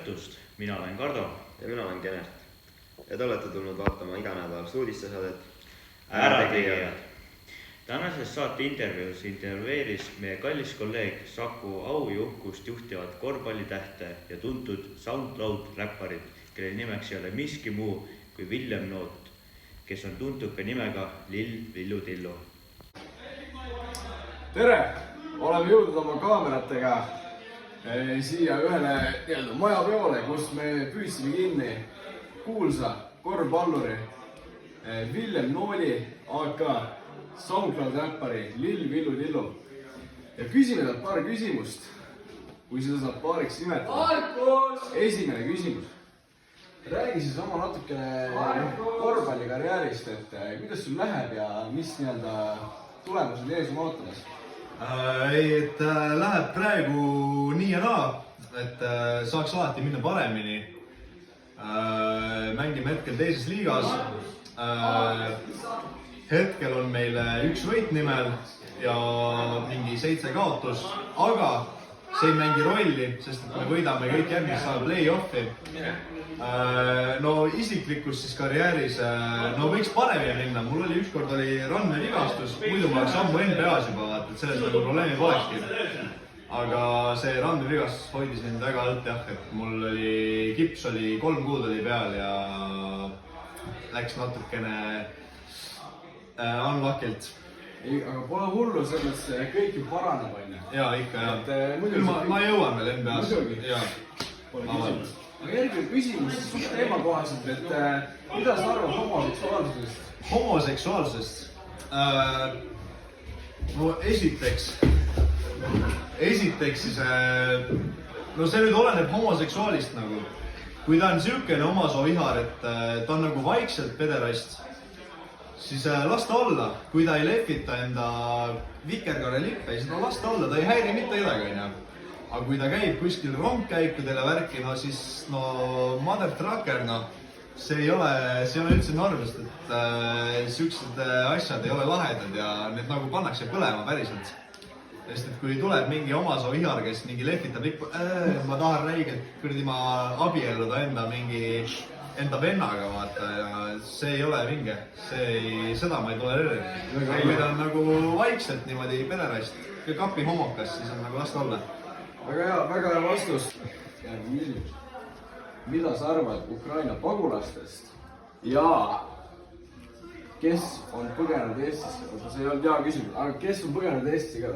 jutust. Mina olen Kardo. Ja mina olen Kenert. Ja te olete tulnud vaatama iganädalast uudistesaadet Ärategijad. Tänases saate intervjuus intervjueeris meie kallis kolleeg Saku au ja uhkust juhtivad korvpallitähte ja tuntud SoundCloud räpparid, kelle nimeks ei ole miski muu kui William Noot, kes on tuntud ka nimega Lill Villu Tillu. Tere! Oleme jõudnud oma kaameratega siia ühele majapeole, kus me püüdsime kinni kuulsa korvpalluri William Nooli AK SoundCloud räppari Lill Villu Tillu. Ja küsime talt paar küsimust, kui seda saab paariks nimetada. Esimene küsimus. Räägi siis oma natukene korvpallikarjäärist, et kuidas sul läheb ja mis tulemused ees on ootamas? Et läheb praegu nii ja naa, et saaks alati minna paremini. Mängime hetkel teises liigas. Hetkel on meil 1 võit nimel ja mingi 7 kaotus, aga see ei mängi rolli, sest et me võidame kõik järgmist saada play-offi. No isiklikus siis karjääris võiks paremini minna. Mul oli ükskord randme vigastus, muidu ma oleks ammu NBA-s juba, et selles probleemi polekski. Aga see randme vigastus hoidis mind väga alt jah, et mul oli kips 3 kuud oli peal ja läks natukene unluckilt. Aga pole hullu, selles kõik ju paraneb, on. Jaa, ikka jah. Küll ma jõuan veel NBA-s. Pole küsimus. Aga järgmine küsimus teema kohaselt, et mida sa arvad homoseksuaalsusest? Homoseksuaalsusest? No esiteks siis, no see nüüd oleneb homoseksuaalist nagu. Kui ta on siukene omasoovihar, et ta on nagu vaikselt pederast, siis las ta olla. Kui ta ei lehvita enda vikerkaare lippe, siis las ta olla, ta ei häiri mitte kedagi. Aga kui ta käib kuskil rongkäikudele värki, siis mother trucker, see ei ole üldse normist, et siuksed asjad ei ole lahedad ja need nagu pannakse põlema päriselt. Sest et kui tuleb mingi omasoovihar, kes mingi lehvitab lippu, ma tahan räigelt ma abielluda enda vennaga, vaata, ja see ei ole vinge, seda ma ei tolereeri. Kui ta on nagu vaikselt niimoodi pederast, kapi homokas, siis on nagu lasta olla. Väga hea vastus. Mida sa arvad Ukraina pagulastest ja kes on põgenenud Eestisse? See ei olnud hea küsimus, aga kes on põgenenud Eestisse ka?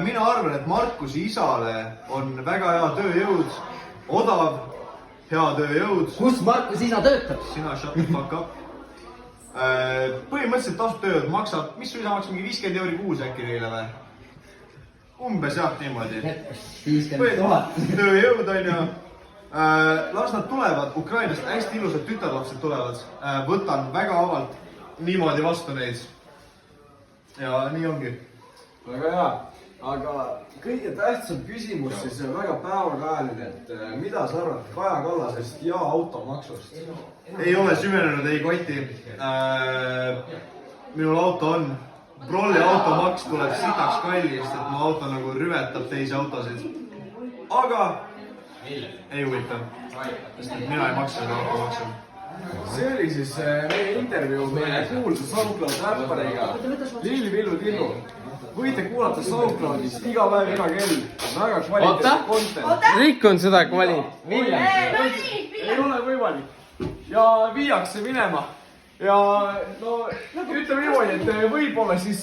Mina arvan, et Markusi isale on väga hea tööjõud, odav, hea tööjõud. Kus Markus isa töötab? Sina shut the fuck up. Põhimõtteliselt tasub tööjõud maksab, mis su isa maksab mingi 50 € kuus äkki neile või? Umbes jah, niimoodi. 50 000. Tööjõud on ju. Las nad tulevad Ukrainast, hästi ilusad tütarlapsed tulevad. Võtan väga avalt niimoodi vastu neid. Ja nii ongi. Väga hea, aga kõige tähtsam küsimus siis on väga päevakajaline, et mida sa arvad Kaja Kallasest ja automaksust? Ei ole süvenenud, ei koti. Minul auto on. Prolli automaks tuleb sitaks kallist, et mu auto nagu rüvetab teisi autosid. Aga ei huvita, sest et mina ei maksa seda automaksu. See oli siis meie intervjuu meie kuulsa SoundCloud räppariga Lill Villu Tillu. Võite kuulata SoundCloudist iga päev, iga kell. Väga kvaliteetne content. Rikun seda kvaliteet. Ei ole võimalik. Ja viiakse minema. Ja ütleme niimoodi, et võib-olla siis,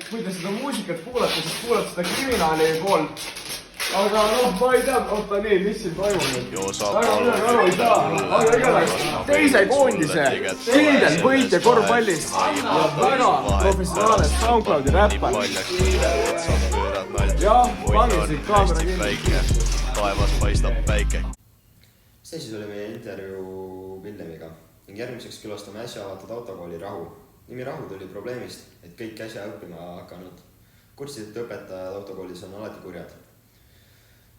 kui te seda muusikat kuulate, siis kuulate seda kriminaali poolt. Aga ma ei tea, nii, mis siin toimub. Väga midagi aru ei saa. Aga igatahes teise koondise kindel võitja korvpallis ja väga professionaalne SoundCloudi räppar. Jah, pange siit kaamera kinni. Taevas paistab päike. See siis oli meie intervjuu Villemiga ning järgmiseks külastame äsja avatud autokooli Rahu. Nimi Rahu tuli probleemist, et kõik äsja õppima hakanud. Kursid, et õpetajad autokoolis on alati kurjad.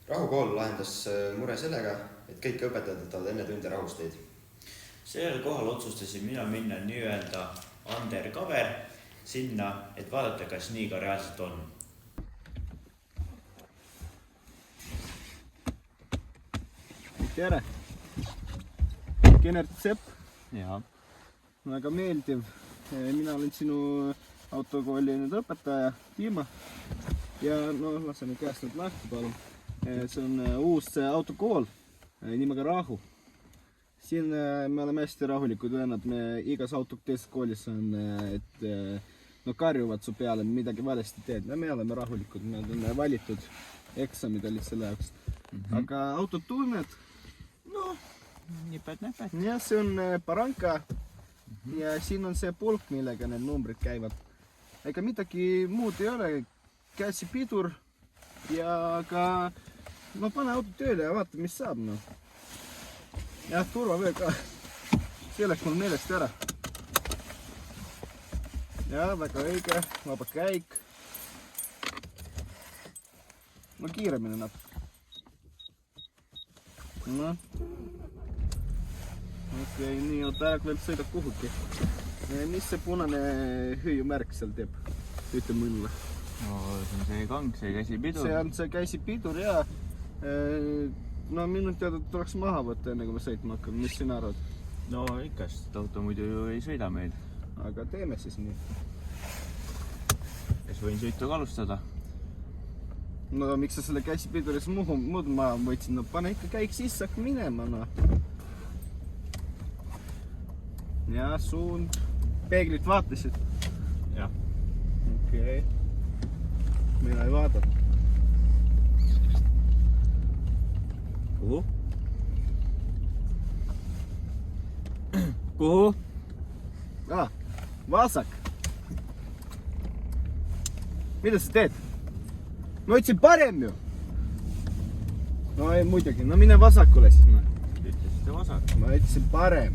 Rahu kool lahendas mure sellega, et kõik õpetajad võtavad enne tunde rahusteid. Sellel kohal otsustasin mina minna nii-öelda undercover sinna, et vaadata, kas nii ka reaalselt on. tere! Kenert Sepp, Jaa. väga meeldiv. Mina olen sinu autokooli nüüd õpetaja, Dima. Ja no lase nüüd käest nüüd lahti, palun. See on uus autokool nimega Rahu. Siin me oleme hästi rahulikud vennad. Me igas teises koolis on, et karjuvad su peale, midagi valesti teed. Me oleme rahulikud, me oleme valitud. Eksamid olid selle jaoks. Aga autot tunned? No, Nipet-näpet. ja see on Baranka ja siin on see pulk, millega need numbrid käivad. Ega midagi muud ei ole. Käsipidur ja ka pane auto tööle ja vaata, mis saab. No. Jah, turvavöö ka. See läks mul meelest ära. Ja, väga õige. Vaba käik. No kiiremini natuke. No. Okei, nii, oota aeg veel sõidab kuhugi. Mis see punane hüüumärk seal teeb? Ütle mulle. No, see on see kang, see käsipidur. See on see käsipidur ja no minu teada tuleks maha võtta enne, kui me sõitma hakkame. Mis sina arvad? No ikka, sest auto muidu ju ei sõida meil. Aga teeme siis nii. Kas võin sõitu alustada? No miks sa selle käsipiduris muud maha võtsid? No pane ikka käik sisse, hakka minema. No. Ja suund. Peeglit vaatasid? Jah. Okei. Mina ei vaadata. Kuhu? Kuhu? Vasak. Mida sa teed? Ma ütlesin parem ju. No ei muidugi, no mine vasakule siis. Ütlesite vasak. Ma ütlesin parem.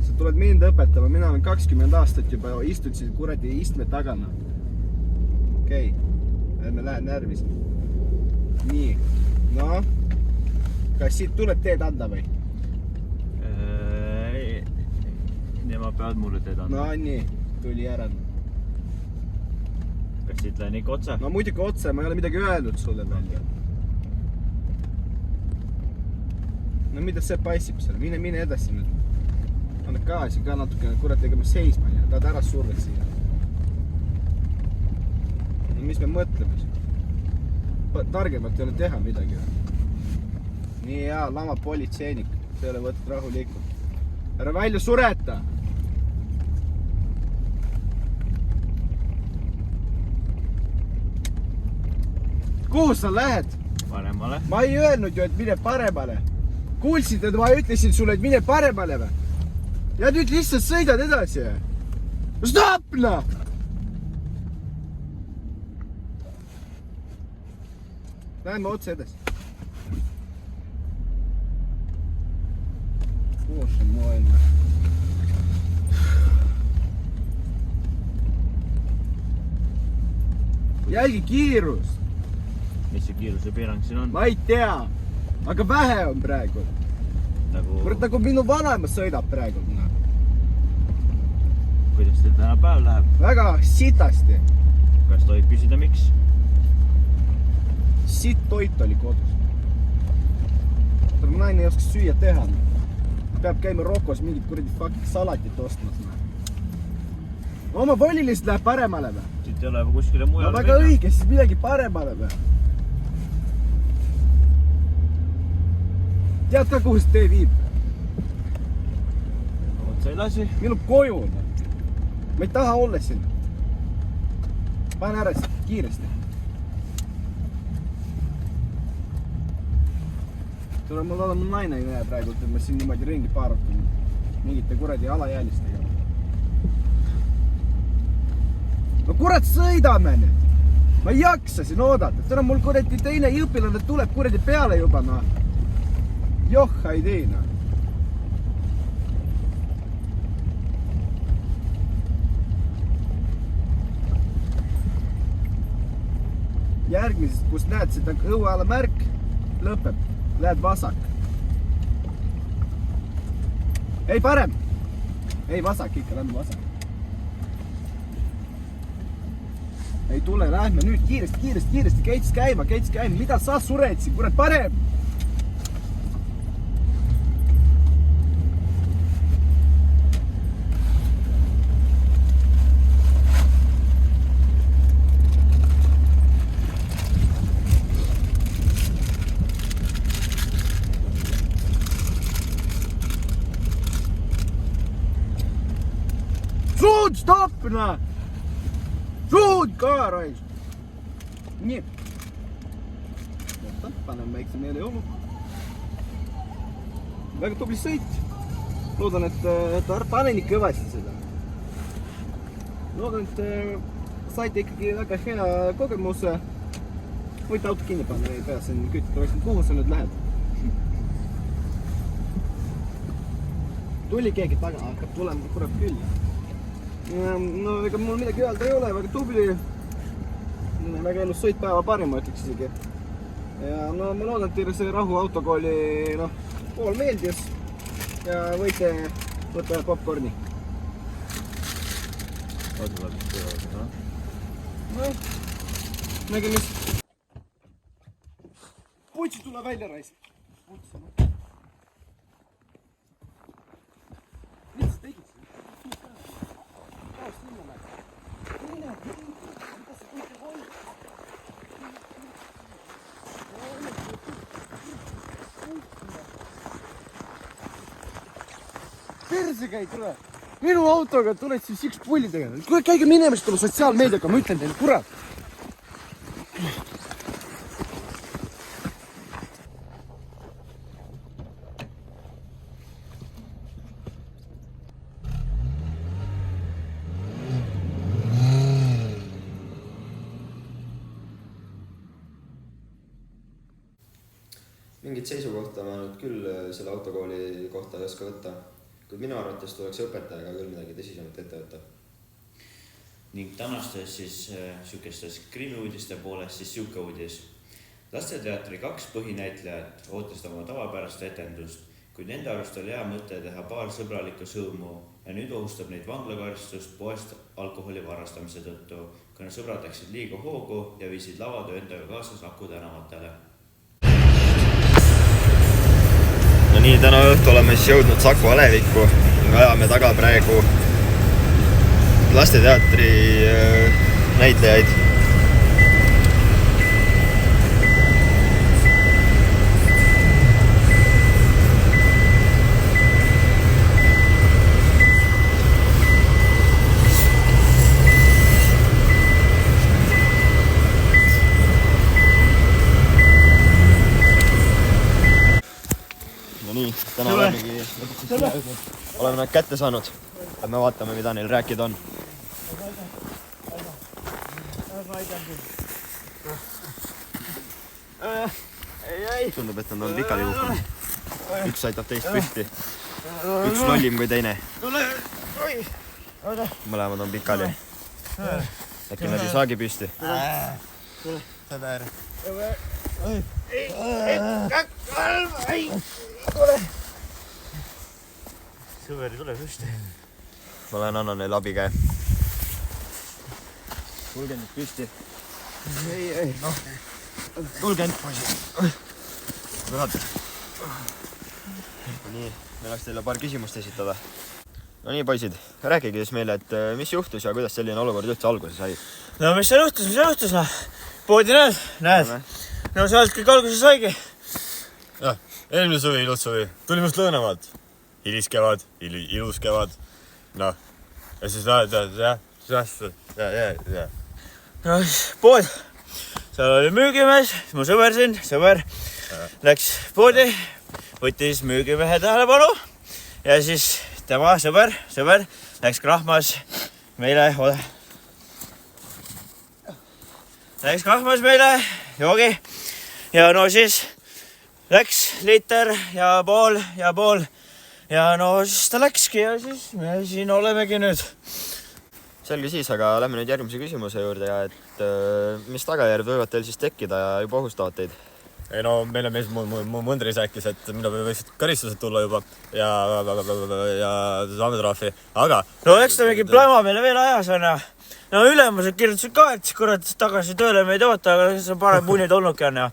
Sa tuled mind õpetama, mina olen 20 aastat juba istud siin kuradi istme tagana. Okei, ärme lähe närvis. Nii, no. Kas siit tuleb teed anda või? Nemad peavad mulle teed anda. No nii, tuli ära. Kas siit lähen ikka otse? No muidugi otse, ma ei ole midagi öelnud sulle välja. No mida see paissib seal? Mine edasi nüüd. Anna gaasi ka natuke, kurat, ega ma seisma ja tahad ära surved siia. No mis me mõtleme siin? Targemalt ei ole teha midagi. Nii hea, lama politseinik. See ei ole võtnud rahulikult. Ära välja sureta! Kuhu sa lähed? Paremale. Ma ei öelnud ju, et mine paremale. Kuulsid, et ma ütlesin sulle, et mine paremale või? Ja nüüd lihtsalt sõidad edasi. Stop, noh! Läheme otse edasi. Боже мой. Jälgi kiirus. Mis see kiiruse piirang siin on? Ma ei tea, aga vähe on praegu. Nagu minu vanaema sõidab praegu. Kuidas teil täna päev läheb? Väga sitasti. Kas tohib küsida miks? Sitt toit oli kodus. Ma naine ei oska süüa teha. Peab käima Rokos mingit kuradi fucking salatit ostmas. Oma voliliselt läheb paremale või? Siit ei ole kuskile mujale. No väga õige, siis midagi paremale või? Tead ka, kuhu see tee viib? Otse edasi. Minu koju. Ma ei taha olla siin. Pane ära kiiresti. Tule mul olla, mu naine ei näe praegu, et ma siin niimoodi ringi paaratan mingite kuradi alajälistega. No kurat, sõidame nüüd! Ma ei jaksa siin oodata. Täna mul kuradi teine õpilane tuleb kuradi peale juba, no. Johha ei tee, no. Järgmisest, kus näed seda õueala märk, lõpeb. Lähed vasak. Ei, parem! Ei, vasak ikka, lähme vasak. Ei tule, lähme nüüd kiiresti, keits käima, mida sa sured siin, kurat, parem! Stopp, noh! Suud ka, raisk! Nii. Oota, panen väikse meelejoolu. Väga tubli sõit. Loodan, et panen ikka kõvasti seda. Loodan, et saite ikkagi väga hea kogemuse. Võite auto kinni panna, ei pea siin kütida, kuhu sa nüüd lähed? Tuli keegi taga, hakkab tulema, kurat küll. No ega mul midagi öelda ei ole, väga tubli. Väga elus sõit päeva parim, ma ütleks isegi. Ja no ma loodan, et teile see Rahu autokooli pool meeldis. Ja võite võtta popcorni. Nägemist. Putsi tule välja, raisk. Mis sa tegid? Perse käid, tule! Minu autoga tuled siis üks pulli tegema. Kuule, käige minemist tuleb sotsiaalmeediaga, ma ütlen teile, kurat! Mingit seisukohta ma nüüd küll selle autokooli kohta ei oska võtta, kuid minu arvates tuleks õpetajaga küll midagi tõsisemat ette võtta. Ning tänastes siis sükestes krimiuudiste poolest siis süke uudis. Lasteteatri 2 põhinäitlejat ootasid oma tavapärast etendust, kuid nende arust oli hea mõte teha paar sõbralikku sõõmu ja nüüd ohustab neid vanglakaristust poest alkoholi varastamise tõttu, kuna sõbrad läksid liiga hoogu ja viisid lavatöö endaga kaasa Saku tänavatele. No nii, täna õhtu oleme siis jõudnud Saku alevikku. Ajame taga praegu lasteteatri näitlejaid. Täna oleme nad kätte saanud. Me vaatame, mida neil rääkida on. Tundub, et nad on pikali kukkunud. Üks aitab teist püsti. Üks lollim kui teine. Mõlemad on pikali. Äkki nad ei saagi püsti. Sõver ei tule püsti. Ma lähen annan neile abikäe. Tulge nüüd püsti. Ei, noh. Tulge nüüd poisid. Nii, me läks teile paar küsimust esitada. No nii, poisid, rääkige siis meile, et mis juhtus ja kuidas selline olukord üldse alguse sai? No mis seal juhtus, noh? Poodi näed? No sealt kõik alguse saigi. Jah, eelmine suvi, ilus suvi. Tulime just lõõnamaalt. Hiliskevad, ilus kevad. Noh, ja siis No pood. Seal oli müügimees, mu sõber siin, läks poodi, võttis müügimehe tähelepanu ja siis tema sõber läks krahmas meile joogi ja no siis läks liter ja pool ja no siis ta läkski ja siis me siin olemegi nüüd. Selge siis, aga lähme nüüd järgmise küsimuse juurde ja et mis tagajärjed võivad teil siis tekkida ja juba ohustavad teid? ei no meile mees mu mõndris rääkis, et mida võiksid karistused tulla juba ja saame trahvi, aga... No eks ta mingi pläma meile veel ajas on ja no ülemused kirjutasid ka, et kurat tagasi tööle meid oota, aga see on parem punid olnudki on ja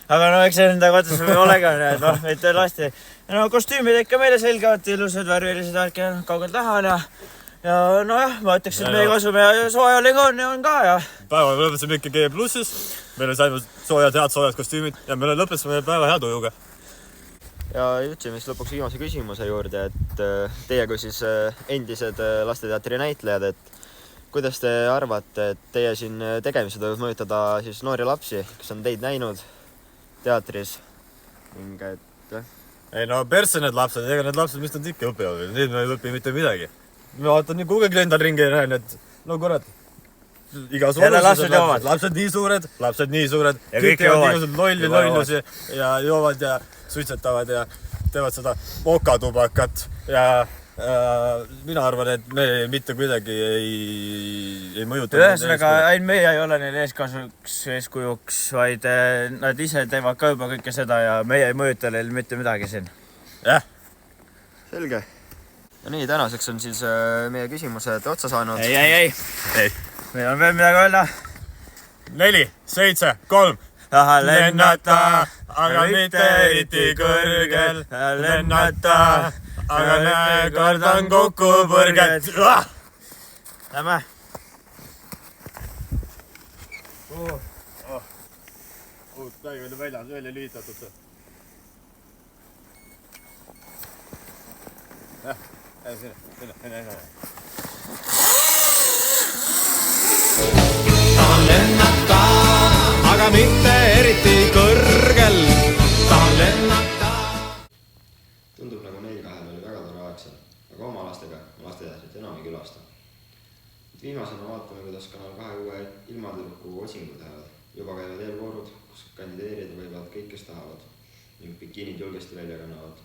aga no eks enda kodas me olegi on ja et noh, meid lasti no kostüümid ikka meile selgavad, ilusad värvilised värki kaugelt näha on ja nojah, ma ütleks, et meie kasum ja soojaling on ka ja päeva lõpetasime ikka G+-is, meile saime head soojad kostüümid ja me lõpetasime päeva hea tujuga. Ja jõudsime siis lõpuks viimase küsimuse juurde, et teie kui siis endised lasteteatri näitlejad, et kuidas te arvate, et teie siin tegemised võivad mõjutada siis noori lapsi, kes on teid näinud teatris ning et ei no persse need lapsed, ega need lapsed, mis nad ikka õpivad, need ei õpi mitte midagi. Ma vaatan nii kuugegi lendan ringi ja näen, et no kurat, igas olulisused lapsed nii suured, Ja kõik kõik joovad. igasugused lollusi ja joovad ja suitsetavad ja teevad seda mokatubakat ja mina arvan, et me mitte kuidagi ei mõjuta. Ühesõnaga, ainult meie ei ole neil eeskujuks, vaid nad ise teevad ka juba kõike seda ja meie ei mõjuta neil mitte midagi siin. Jah. selge. Ja nii, tänaseks on siis meie küsimused otsa saanud. Ei. Meil on veel midagi öelda. 4, 7, 3. Tahan lennata, aga mitte eriti kõrgel. Lennata, aga näe, kardan kokkupõrget. Lähme. Täiega oli väljas, välja liitatud see. Sinna. tahan lennata, aga mitte eriti kõrgel. Tahan lennata. Tundub nagu neil kahel oli väga tore aeg seal, aga oma lastega ma lasteaiasid enam ei külasta. Viimasena vaatame, kuidas Kanal 2 uue ilmatõrku otsingu teevad. Juba käivad eelvoorud, kus kandideerida võivad kõik, kes tahavad ning bikiinid julgesti välja kannavad.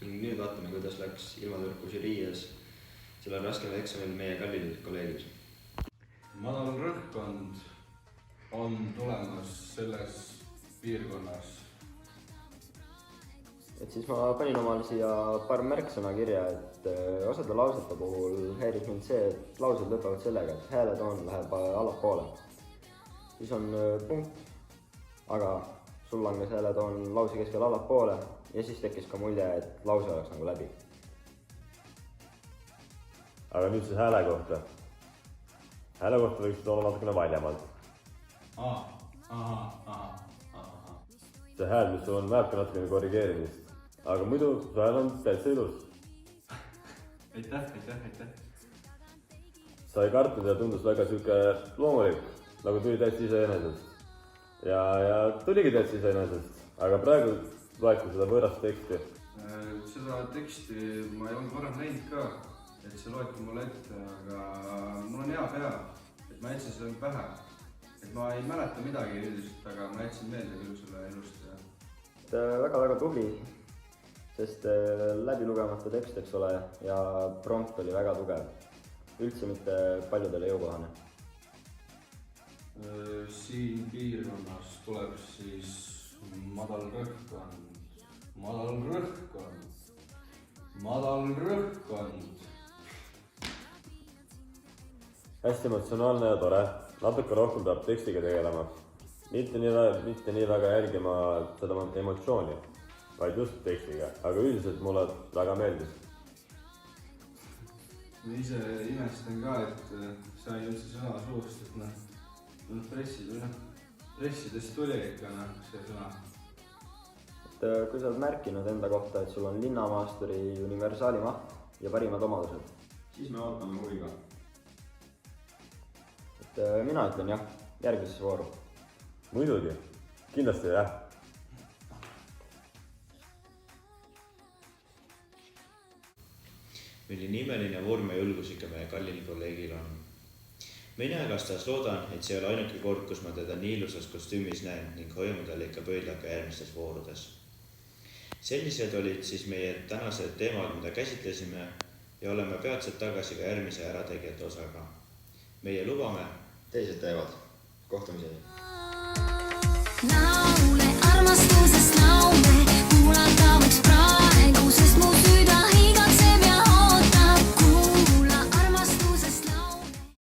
Ning nüüd vaatame, kuidas läks ilmatõrku žürii ees sellel raskel eksamil meie kallid kolleegid. Madal rõhkkond on tulemas selles piirkonnas. Et siis ma panin omal siia paar märksõna kirja, et osade lausete puhul häirib mind see, et laused lõpevad sellega, et hääletoon läheb allapoole. Siis on punkt, aga sul langes hääletoon lause keskel allapoole ja siis tekkis ka mulje, et lause oleks nagu läbi. Aga nüüd siis hääle kohta. Hääle kohta võiks olla natukene valjemalt. See hääl, mis sul on, vajabki natukene korrigeerimist. Aga muidu su hääl on täitsa ilus. Aitäh. Sa ei kartnud ja tundus väga siuke loomulik, nagu tuli täitsa iseenesest. Ja tuligi täitsa iseenesest, aga praegu loeti seda võõrast teksti. Seda teksti ma ei olnud varem näinud ka, et see loeti mulle ette, aga mul on hea pea, et ma jätsin seda pähe. Et ma ei mäleta midagi üldiselt, aga ma jätsin meelde küll selle ilusti. Väga tubli, sest läbi lugemata tekst, eks ole, ja prompt oli väga tugev. Üldse mitte paljudele jõukohane. Siin piirkonnas tuleb siis madal rõhkkond. Hästi emotsionaalne ja tore. Natuke rohkem peab tekstiga tegelema. Mitte nii väga jälgima seda emotsiooni, vaid just tekstiga. Aga üldiselt mulle väga meeldis. Ma ise imestan ka, et sai üldse sõna suust, et pressidest tuli ikka see sõna. Kui sa oled märkinud enda kohta, et sul on linnamaasturi universaali maht ja parimad omadused, siis me ootame huviga. Mina ütlen jah, järgmises vooru. Muidugi, kindlasti jah. Milline imeline vorm ja julgus ikka meie kallil kolleegil on. Mina igatahes loodan, et see ei ole ainuke kord, kus ma teda nii ilusas kostüümis näen ning hoiame talle ikka pöidla ka järgmistes voorudes. Sellised olid siis meie tänased teemad, mida käsitlesime ja oleme peatselt tagasi ka järgmise ärategijate osaga. Meie lubame. Teised teevad. Kohtumiseni.